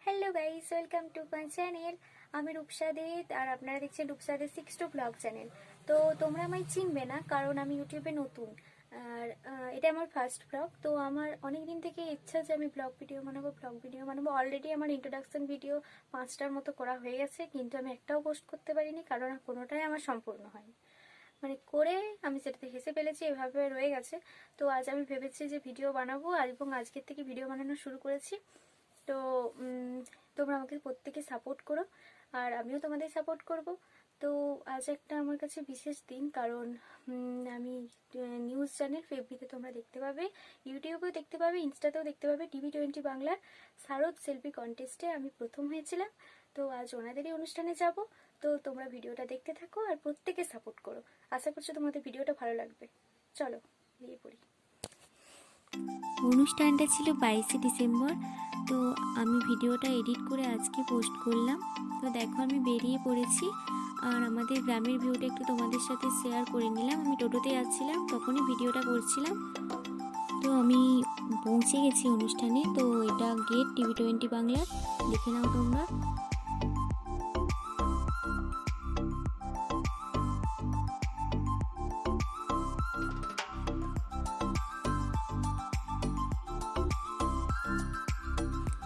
Hello guys, welcome to my channel. আমি রূপসা দে আর আপনারা দেখছেন রূপসা দে 6 ব্লগ চ্যানেল। তো তোমরা আমায় চিনবে না কারণ আমি ইউটিউবে নতুন, আর এটা আমার ফার্স্ট ব্লগ। তো আমার অনেক দিন থেকে ইচ্ছা যে আমি ব্লগ ভিডিও বানাবো। অলরেডি আমার ইন্ট্রোডাকশন ভিডিও 5টার মতো করা হয়ে গেছে, কিন্তু আমি একটাও পোস্ট করতে পারিনি কারণ কোনোটাই আমার সম্পূর্ণ হয়নি। মানে করে আমি সেটাতে হেসে ফেলেছি, এভাবে রয়ে গেছে। তো আজ আমি ভেবেছি যে ভিডিও বানাবো, এবং আজকের থেকে ভিডিও বানানো শুরু করেছি। তো তোমরা আমাকে প্রত্যেকে সাপোর্ট করো আর আমিও তোমাদের সাপোর্ট করব। তো আজ একটা আমার কাছে বিশেষ দিন, কারণ আমি নিউজ চ্যানেল ফেব্রিতে তোমরা দেখতে পাবে, ইউটিউবেও দেখতে পাবে, ইনস্টাতেও দেখতে পাবে, TV20 বাংলার শারদ সেলফি কন্টেস্টে আমি প্রথম হয়েছিলাম। তো আজ ওনাদেরই অনুষ্ঠানে যাব। তো তোমরা ভিডিওটা দেখতে থাকো আর প্রত্যেকে সাপোর্ট করো। আশা করছি তোমাদের ভিডিওটা ভালো লাগবে। চলো দিয়ে পড়ি। অনুষ্ঠানটা ছিল 22শে ডিসেম্বর। তো আমি ভিডিওটা এডিট করে আজকে পোস্ট করলাম। তো দেখো আমি বেরিয়ে পড়েছি, আর আমাদের গ্রামের ভিউটা একটু তোমাদের সাথে শেয়ার করে নিলাম। আমি টোটোতে যাচ্ছিলাম, তখনই ভিডিওটা করছিলাম। তো আমি পৌঁছে গেছি অনুষ্ঠানে। তো এটা গেট TV20 বাংলার, দেখে নাও তোমরা।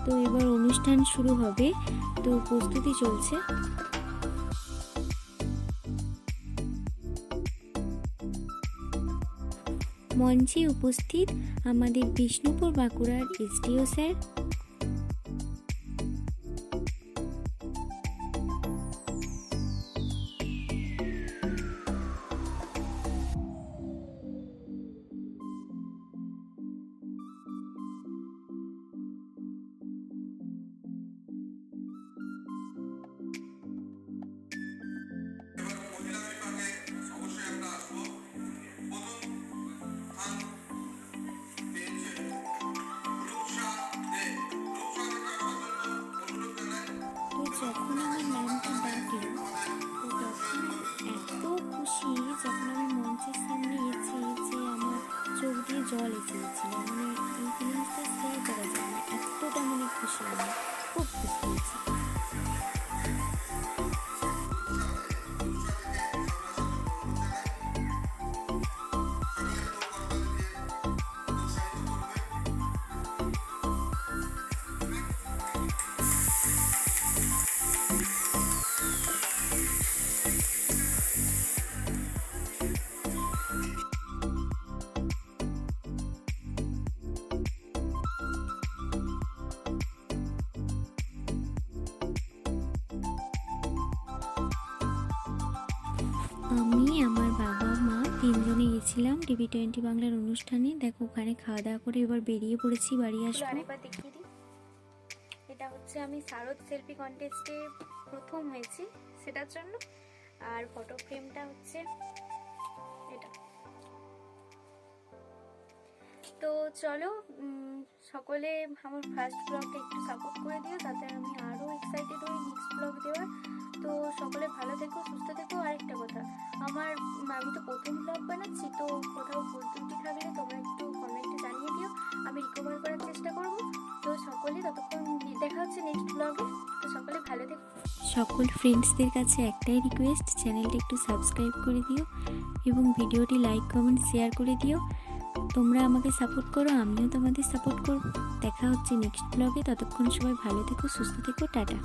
তো এবার অনুষ্ঠান শুরু হবে, তো প্রস্তুতি চলছে। মঞ্চে উপস্থিত আমাদের বিষ্ণুপুর বাঁকুড়ার SDO স্যার, যখন আমার নামটা ডাকলো, তো তখন এত খুশি, যখন আমি মঞ্চের সামনে এসেছি যে আমার চোখ দিয়ে জল এসে গেছিল। মানে এই ফিলিংসটা শেয়ার করা যায় না, এতটা মানে খুশি, আমি খুব খুশি হয়েছি। আমি, আমার বাবা, মা তিনজনে গেছিলাম TV20 বাংলার অনুষ্ঠানে। দেখো ওখানে খাওয়া দাওয়া করে এবার বেরিয়ে পড়েছি, বাড়ি আসবো। আরেকবার দেখিয়ে দিই, এটা হচ্ছে আমি শারদ সেলফি কন্টেস্টে প্রথম হয়েছি সেটার জন্য। আর ফটো ফ্রেমটা হচ্ছে এটা। তো চলো সকলে আমার ফার্স্ট ব্লগটা একটু সাপোর্ট করে দিও, তাতে আমি আরও এক্সাইটেড হই নেক্সট ব্লগ দেওয়ার। তো সকলে ভালো থেকো, সুস্থ থেকো। আরেকটা কথা, আমি তো প্রথম ব্লগ বানাচ্ছি, তো কোথাও ভুল ত্রুটি থাকলে তোমরা একটু কমেন্টে জানিয়ে দিও, আমি রিকভার করার চেষ্টা করব। তো সকলে ততক্ষণ দেখা হচ্ছে নেক্সট ব্লগে। তো সকলে ভালো থেকো। সকল ফ্রেন্ডসদের কাছে একটাই রিকোয়েস্ট, চ্যানেলটা একটু সাবস্ক্রাইব করে দিও এবং ভিডিওটি লাইক কমেন্ট শেয়ার করে দিও। তোমরা আমাকে সাপোর্ট করো, আমিও তোমাদের সাপোর্ট করব। দেখা হচ্ছে নেক্সট ব্লগে, ততক্ষণ সবাই ভালো থেকো, সুস্থ থেকো, টাটা।